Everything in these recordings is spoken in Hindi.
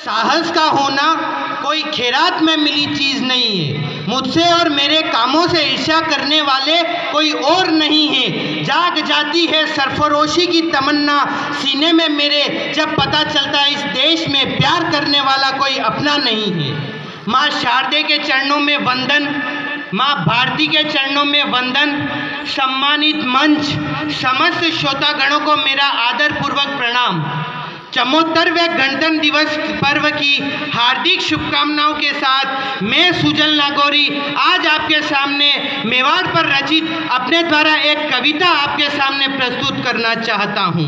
साहस का होना कोई खैरात में मिली चीज़ नहीं है। मुझसे और मेरे कामों से ईर्ष्या करने वाले कोई और नहीं है। जाग जाती है सरफरोशी की तमन्ना सीने में मेरे, जब पता चलता है इस देश में प्यार करने वाला कोई अपना नहीं है। माँ शारदे के चरणों में वंदन, माँ भारती के चरणों में वंदन। सम्मानित मंच, समस्त श्रोतागणों को मेरा आदरपूर्वक प्रणाम। चमोत्तरवें गणतंत्र दिवस पर्व की हार्दिक शुभकामनाओं के साथ मैं सुजल नागौरी आज आपके सामने मेवाड़ पर रचित अपने द्वारा एक कविता आपके सामने प्रस्तुत करना चाहता हूँ।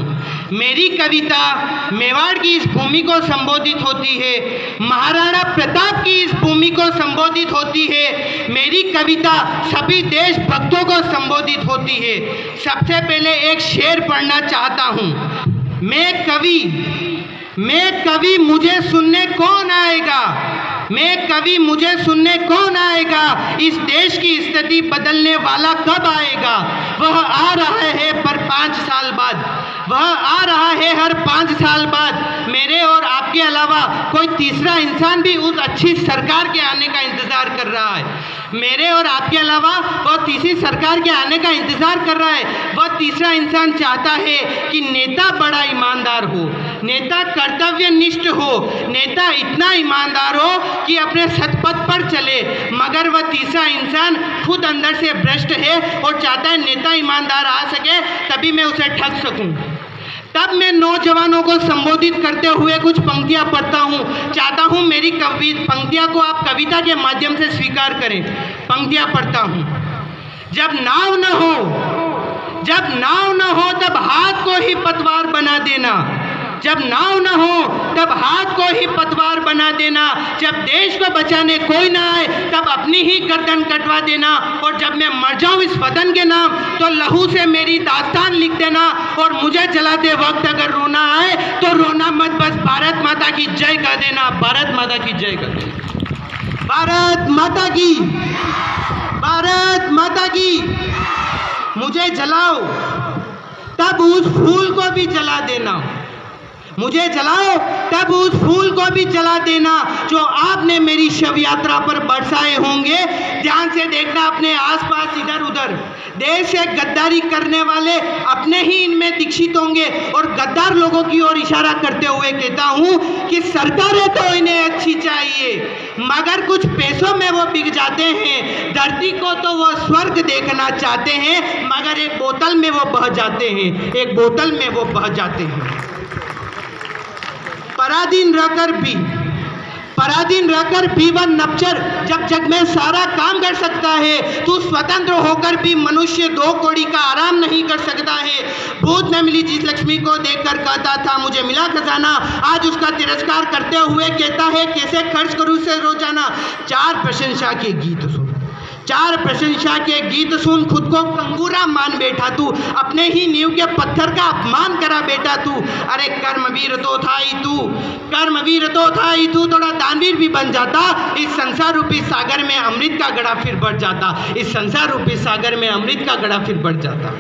मेरी कविता मेवाड़ की इस भूमि को संबोधित होती है, महाराणा प्रताप की इस भूमि को संबोधित होती है। मेरी कविता सभी देशभक्तों को संबोधित होती है। सबसे पहले एक शेर पढ़ना चाहता हूँ। मैं कवि मुझे सुनने कौन आएगा, मैं कवि मुझे सुनने कौन आएगा, इस देश की स्थिति बदलने वाला कब आएगा। वह आ रहा है पर 5 साल बाद, वह आ रहा है हर 5 साल बाद। मेरे और आपके अलावा कोई तीसरा इंसान भी उस अच्छी सरकार के आने का इंतज़ार कर रहा है। मेरे और आपके अलावा वह तीसरी सरकार के आने का इंतज़ार कर रहा है। वह तीसरा इंसान चाहता है कि नेता बड़ा ईमानदार हो, नेता कर्तव्यनिष्ठ हो, नेता इतना ईमानदार हो कि अपने सतपथ पर चले। मगर वह तीसरा इंसान खुद अंदर से भ्रष्ट है और चाहता है नेता ईमानदार आ सके तभी मैं उसे ठग सकूं। तब मैं नौजवानों को संबोधित करते हुए कुछ पंक्तियां पढ़ता हूं। चाहता हूं मेरी पंक्तियां को आप कविता के माध्यम से स्वीकार करें। पंक्तियां पढ़ता हूं। जब नाव न हो तब हाथ को ही पतवार बना देना, जब नाव न हो तब हाथ को ही पतवार बना देना। जब देश को बचाने कोई ना आए तब अपनी ही गर्दन कटवा देना। और जब मैं मर जाऊं इस वतन के नाम तो लहू से मेरी दास्तान लिख देना। और मुझे जलाते वक्त अगर रोना आए तो रोना मत, बस भारत माता की जय कह देना, भारत माता की जय कह देना। भारत माता की, भारत माता की। मुझे जलाओ तब उस फूल को भी जला देना, मुझे जलाओ तब उस फूल को भी जला देना जो आपने मेरी शव यात्रा पर बरसाए होंगे। ध्यान से देखना अपने आसपास इधर उधर। देश से गद्दारी करने वाले अपने ही इनमें दीक्षित होंगे। और गद्दार लोगों की ओर इशारा करते हुए कहता हूँ कि सरकारें तो इन्हें अच्छी चाहिए मगर कुछ पैसों में वो बिक जाते हैं। धरती को तो वो स्वर्ग देखना चाहते हैं मगर एक बोतल में वो बह जाते हैं, एक बोतल में वो बह जाते हैं। पराधीन रहकर भी वह नपचर जब जग में सारा काम कर सकता है। तू स्वतंत्र होकर भी मनुष्य 2 कौड़ी का आराम नहीं कर सकता है। भूत में मिली जिस लक्ष्मी को देखकर कहता था मुझे मिला खजाना, आज उसका तिरस्कार करते हुए कहता है कैसे खर्च करूं से रोजाना। 4 प्रशंसा के गीत सुन, 4 प्रशंसा के गीत सुन, खुद को कंगूरा मान बैठा तू, अपने ही नींव के पत्थर का अपमान करा बेटा तू। अरे कर्मवीर तो था ही तू, कर्मवीर तो था ही तू, थोड़ा दानवीर भी बन जाता। इस संसार रूपी सागर में अमृत का गड़ा फिर बढ़ जाता, इस संसार रूपी सागर में अमृत का गड़ा फिर बढ़ जाता।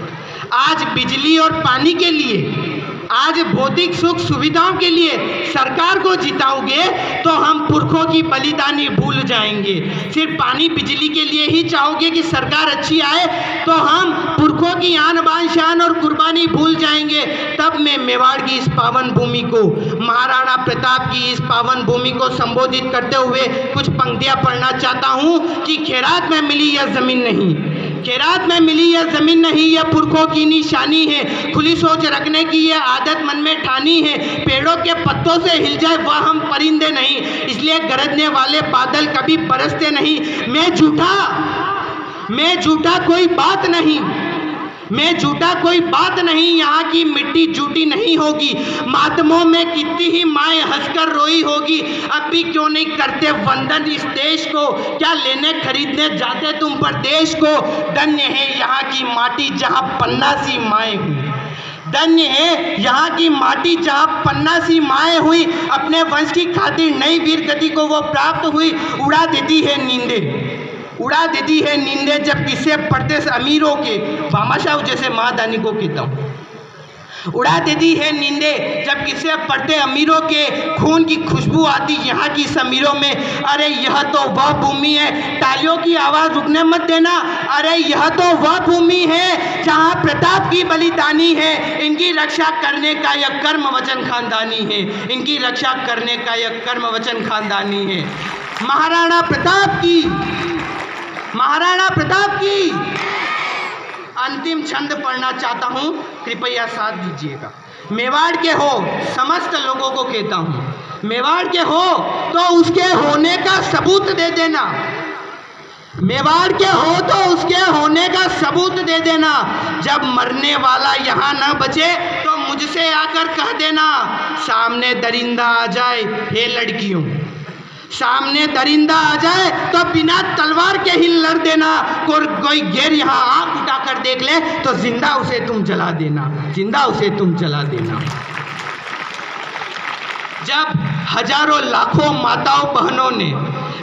आज बिजली और पानी के लिए, आज भौतिक सुख सुविधाओं के लिए सरकार को जिताओगे तो हम पुरखों की बलिदानी भूल जाएंगे। सिर्फ पानी बिजली के लिए ही चाहोगे कि सरकार अच्छी आए तो हम पुरखों की आन बान शान और कुर्बानी भूल जाएंगे। तब मैं मेवाड़ की इस पावन भूमि को, महाराणा प्रताप की इस पावन भूमि को संबोधित करते हुए कुछ पंक्तियां पढ़ना चाहता हूँ कि खैरात में मिली यह जमीन नहीं, खैरात में मिली यह जमीन नहीं, यह पुरखों की निशानी है। खुली सोच रखने की यह आदत मन में ठानी है। पेड़ों के पत्तों से हिल जाए वह हम परिंदे नहीं, इसलिए गरजने वाले बादल कभी बरसते नहीं। मैं झूठा कोई बात नहीं, मैं झूठा कोई बात नहीं, यहाँ की मिट्टी झूठी नहीं होगी। मातमों में कितनी ही माएँ हंसकर रोई होगी। अब भी क्यों नहीं करते वंदन इस देश को, क्या लेने खरीदने जाते तुम परदेश को। धन्य है यहाँ की माटी जहाँ पन्ना सी माएँ हुई, धन्य है यहाँ की माटी जहाँ पन्ना सी माएँ हुई। अपने वंश की खातिर नई वीर गति को वो प्राप्त हुई। उड़ा देती है नींदें, उड़ा देती है नींदें जब किस्से पढ़ते अमीरों के, भामाशाह जैसे महादानी को कहता हूँ। उड़ा देती है नींदें जब किसे पड़ते अमीरों के खून की खुशबू आती यहाँ की समीरों में। अरे यह तो वह भूमि है, तालियों की आवाज़ रुकने मत देना। अरे यह तो वह भूमि है जहाँ प्रताप की बलिदानी है। इनकी रक्षा करने का यह कर्म वचन खानदानी है, इनकी रक्षा करने का यह कर्म वचन खानदानी है। महाराणा प्रताप की, महाराणा प्रताप की अंतिम छंद पढ़ना चाहता हूँ, कृपया साथ दीजिएगा। मेवाड़ के हो समस्त लोगों को कहता हूँ, मेवाड़ के हो तो उसके होने का सबूत दे देना। मेवाड़ के हो तो उसके होने का सबूत दे देना। जब मरने वाला यहाँ न बचे तो मुझसे आकर कह देना। सामने दरिंदा आ जाए हे लड़कियों, सामने दरिंदा आ जाए तो बिना तलवार के ही लड़ देना। कोई गैर यहाँ आंख उठाकर देख ले तो जिंदा उसे तुम जला देना, जिंदा उसे तुम जला देना। जब हजारों लाखों माताओं बहनों ने,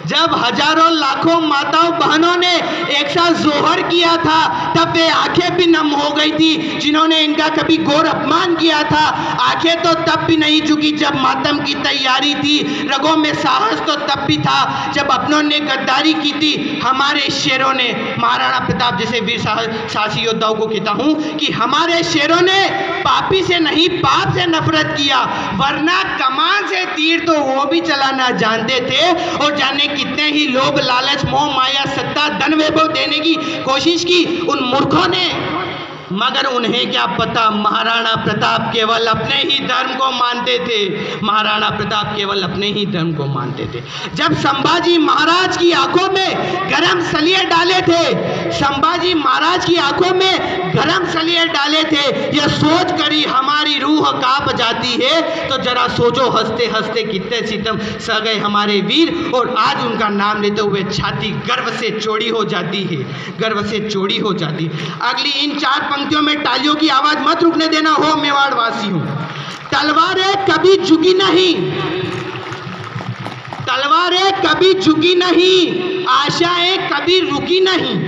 जब हजारों लाखों माताओं बहनों ने एक साथ जोहर किया था, तब वे आंखें भी नम हो गई थी जिन्होंने इनका कभी घोर अपमान किया था। आंखें तो तब भी नहीं झुकी जब मातम की तैयारी थी, रगों में साहस तो तब भी था जब अपनों ने गद्दारी की थी। हमारे शेरों ने, महाराणा प्रताप जैसे वीर साहसी योद्धाओं को कहता हूँ कि हमारे शेरों ने पापी से नहीं पाप से नफरत किया, वरना कमान से तीर तो वो भी चलाना जानते थे। और जाने कितने ही लोग लालच मोह माया सत्ता धन वैभव देने की कोशिश की उन मूर्खों ने, मगर उन्हें क्या पता महाराणा प्रताप केवल अपने ही धर्म को मानते थे। महाराणा प्रताप केवल अपने ही धर्म को मानते थे। जब संभाजी महाराज की आंखों में गरम सलिए डाले थे, संभाजी महाराज की आंखों में गरम सलिए डाले थे, यह सोच कर ही हमारी रूह कांप जाती है। तो जरा सोचो हंसते हंसते कितने सितम सह गए हमारे वीर, और आज उनका नाम लेते हुए छाती गर्व से चौड़ी हो जाती है, गर्व से चौड़ी हो जाती है। अगली इन 4 पंक्तियों में तालियों की आवाज मत रुकने देना हो मेवाड़ वासियों। तलवारें कभी झुकी नहीं, तलवारें कभी झुकी नहीं, आशाएं कभी रुकी नहीं।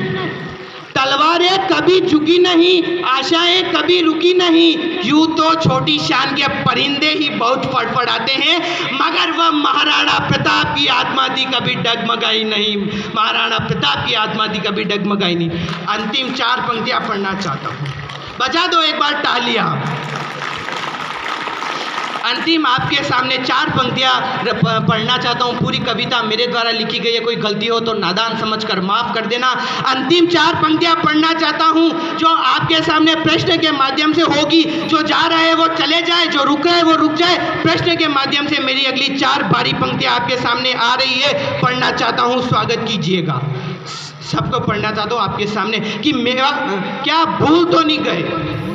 तलवारें कभी झुकी नहीं, आशाएं कभी रुकी नहीं। यूं तो छोटी शान के परिंदे ही बहुत फड़फड़ाते हैं, मगर वह महाराणा प्रताप की आत्मा दी कभी डगमगाई नहीं, महाराणा प्रताप की आत्मा दी कभी डगमगाई नहीं। अंतिम 4 पंक्तियां पढ़ना चाहता हूँ, बजा दो एक बार तालियां। अंतिम आपके सामने 4 पंक्तियां पढ़ना चाहता हूँ। पूरी कविता मेरे द्वारा लिखी गई है, कोई गलती हो तो नादान समझकर माफ कर देना। अंतिम 4 पंक्तियां पढ़ना चाहता हूँ जो आपके सामने प्रश्न के माध्यम से होगी। जो जा रहा है वो चले जाए, जो रुक रहा है वो रुक जाए। प्रश्न के माध्यम से मेरी अगली 4 बारी पंक्तियां आपके सामने आ रही है, पढ़ना चाहता हूँ, स्वागत कीजिएगा। सबको पढ़ना चाहता हूँ आपके सामने कि मेरा क्या भूल तो नहीं गए।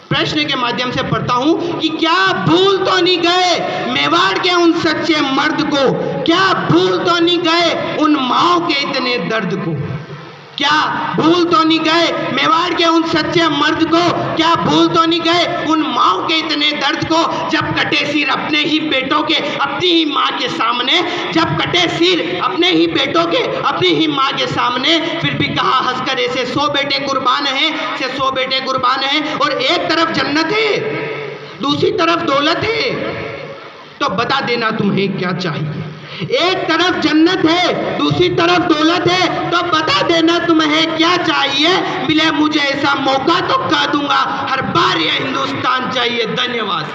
प्रश्न के माध्यम से पढ़ता हूं कि क्या भूल तो नहीं गए मेवाड़ के उन सच्चे मर्द को, क्या भूल तो नहीं गए उन माओ के इतने दर्द को, क्या भूल तो नहीं गए मेवाड़ के उन सच्चे मर्द को, क्या भूल तो नहीं गए उन माओ के इतने दर्द को। जब कटे सिर अपने ही बेटों के अपनी ही माँ के सामने, जब कटे सिर अपने ही बेटों के अपनी ही माँ के सामने, फिर भी कहा हंसकर ऐसे 100 बेटे कुर्बान हैं, से 100 बेटे कुर्बान हैं। और एक तरफ जन्नत है, दूसरी तरफ दौलत है, तो बता देना तुम्हें क्या चाहिए। एक तरफ जन्नत है, दूसरी तरफ दौलत है, तो बता देना तुम्हें क्या चाहिए। मिले मुझे ऐसा मौका तो कह दूंगा, हर बार ये हिंदुस्तान चाहिए। धन्यवाद।